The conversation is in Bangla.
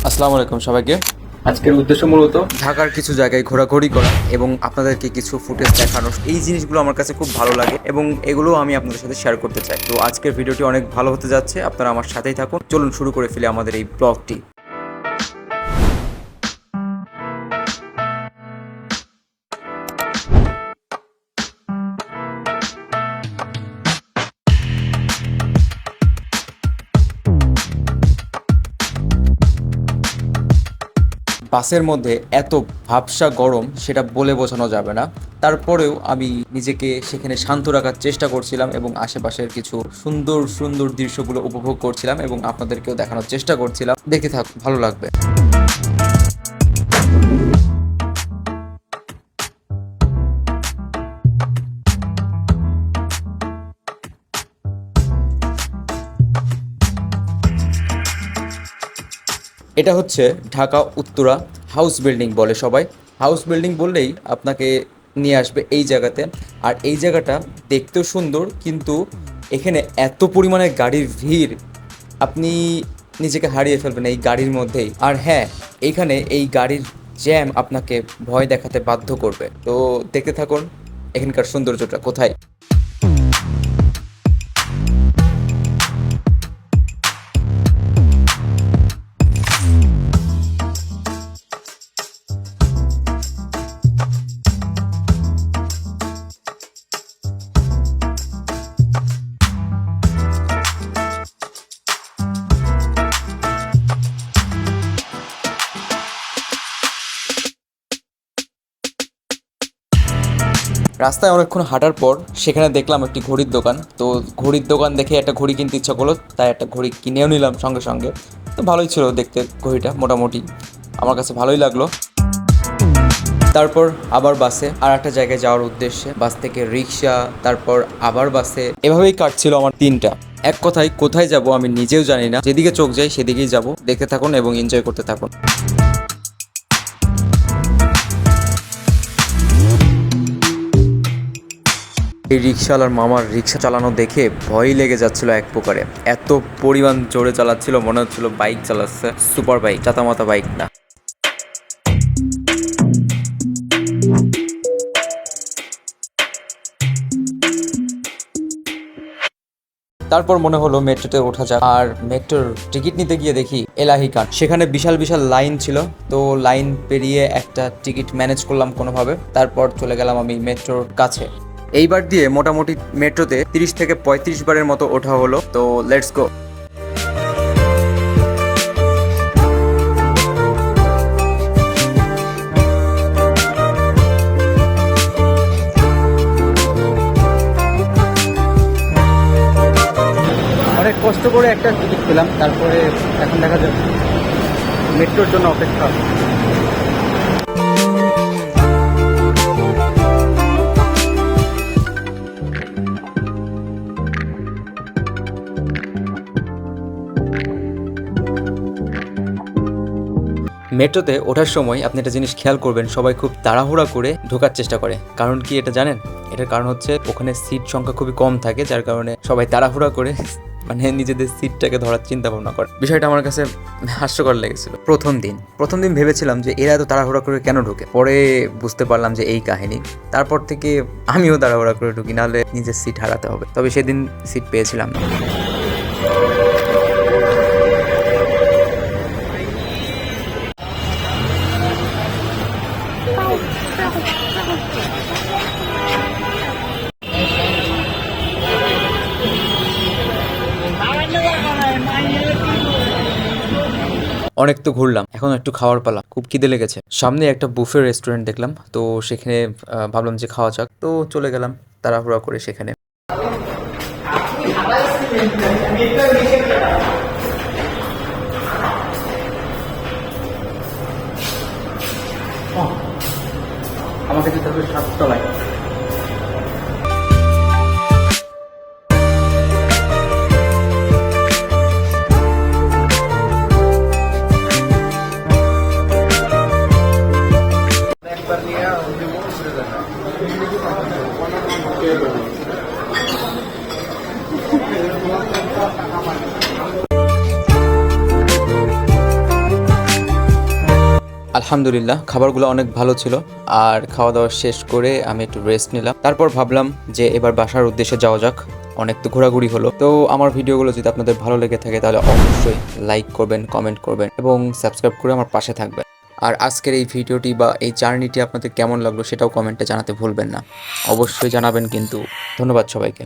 আসসালামু আলাইকুম সবাইকে। আজকের উদ্দেশ্য মূলত ঢাকার কিছু জায়গায় ঘোরাঘুরি করা এবং আপনাদেরকে কিছু ফুটেজ দেখানো। এই জিনিসগুলো আমার কাছে খুব ভালো লাগে এবং এগুলো আমি আপনাদের সাথে শেয়ার করতে চাই। তো আজকের ভিডিওটি অনেক ভালো হতে যাচ্ছে, আপনারা আমার সাথেই থাকুন। চলুন শুরু করে ফেলি আমাদের এই ব্লগটি। বাসের মধ্যে এত ভাবসা গরম সেটা বলে বোঝানো যাবে না। তারপরেও আমি নিজেকে সেখানে শান্ত রাখার চেষ্টা করছিলাম এবং আশেপাশের কিছু সুন্দর সুন্দর দৃশ্যগুলো উপভোগ করছিলাম এবং আপনাদেরকেও দেখানোর চেষ্টা করছিলাম। দেখতে থাক, ভালো লাগবে। এটা হচ্ছে ঢাকা উত্তরা হাউস বিল্ডিং বলে সবাই। হাউস বিল্ডিং বললেই আপনাকে নিয়ে আসবে এই জায়গাতে। আর এই জায়গাটা দেখতেও সুন্দর, কিন্তু এখানে এত পরিমাণে গাড়ির ভিড়, আপনি নিজেকে হারিয়ে ফেলবেন এই গাড়ির মধ্যেই। আর হ্যাঁ, এইখানে এই গাড়ির জ্যাম আপনাকে ভয় দেখাতে বাধ্য করবে। তো দেখতে থাকুন এখানকার সৌন্দর্যটা কোথায়। রাস্তায় অনেকক্ষণ হাঁটার পর সেখানে দেখলাম একটি ঘড়ির দোকান। তো ঘড়ির দোকান দেখে একটা ঘড়ি কিনতে ইচ্ছা করলো, তাই একটা ঘড়ি কিনেও নিলাম সঙ্গে সঙ্গে। তো ভালোই ছিল দেখতে ঘড়িটা, মোটামুটি আমার কাছে ভালোই লাগলো। তারপর আবার বাসে আর একটা জায়গায় যাওয়ার উদ্দেশ্যে, বাস থেকে রিক্সা, তারপর আবার বাসে, এভাবেই কাটছিল আমার দিনটা। এক কথায় কোথায় যাব আমি নিজেও জানি না, যেদিকে চোখ যায় সেদিকেই যাব। দেখতে থাকুন এবং এনজয় করতে থাকুন। এই রিক্সাওয়ালার মামার রিক্সা চালানো দেখে ভয়ই লেগে যাচ্ছিল এক প্রকারে। এত পরিমাণ জোরে চালাচ্ছিল, মনে হচ্ছিল বাইক চালাচ্ছে, সুপার বাইক, চাতামাতা বাইক না। তারপর মনে হলো মেট্রোতে ওঠা যাক। আর মেট্রোর টিকিট নিতে গিয়ে দেখি এলাহি কান, সেখানে বিশাল বিশাল লাইন ছিল। তো লাইন পেরিয়ে একটা টিকিট ম্যানেজ করলাম কোনোভাবে। তারপর চলে গেলাম আমি মেট্রোর কাছে। এইবার দিয়ে মোটামুটি মেট্রোতে 30 থেকে 35 বারের মতো ওঠা হলো। তো লেটস গো। অনেক কষ্ট করে একটা টিকিট পেলাম, তারপরে এখন দেখা যাবে মেট্রোর জন্য অপেক্ষা। মেট্রোতে ওঠার সময় আপনি একটা জিনিস খেয়াল করবেন, সবাই খুব তাড়াহুড়া করে ঢোকার চেষ্টা করে। কারণ কি এটা জানেন? এটার কারণ হচ্ছে ওখানে সিট সংখ্যা খুবই কম থাকে, যার কারণে সবাই তাড়াহুড়া করে মানে নিজেদের সিটটাকে ধরার চিন্তা ভাবনা করে। বিষয়টা আমার কাছে হাস্যকর লেগেছিল প্রথম দিন ভেবেছিলাম যে এরা এত তাড়াহুড়া করে কেন ঢোকে, পরে বুঝতে পারলাম যে এই কাহিনী। তারপর থেকে আমিও তাড়াহুড়া করে ঢুকি, নাহলে নিজের সিট হারাতে হবে। তবে সেদিন সিট পেয়েছিলাম। অনেক তো ঘুরলাম, এখন একটু খাওয়ার পালা। খুব খিদে লেগেছে। সামনে একটা বুফে রেস্টুরেন্ট দেখলাম, তো সেখানে ভাবলাম যে খাওয়া যাক। তো চলে গেলাম তাড়াহুড়া করে সেখানে। আমাকে যেতে হবে 7 তলায়। আলহামদুলিল্লাহ খাবারগুলো অনেক ভালো ছিল। আর খাওয়া দাওয়া শেষ করে আমি একটু রেস্ট নিলাম। তারপর ভাবলাম যে এবার বাসার উদ্দেশ্যে যাওয়া যাক। অনেক তো ঘোরাঘুরি হলো। তো আমার ভিডিওগুলো যদি আপনাদের ভালো লেগে থাকে তাহলে অবশ্যই লাইক করবেন, কমেন্ট করবেন এবং সাবস্ক্রাইব করে আমার পাশে থাকবেন। আর আজকের এই ভিডিওটি বা এই জার্নিটি আপনাদের কেমন লাগলো সেটাও কমেন্টে জানাতে ভুলবেন না। অবশ্যই জানাবেন কিন্তু। ধন্যবাদ সবাইকে।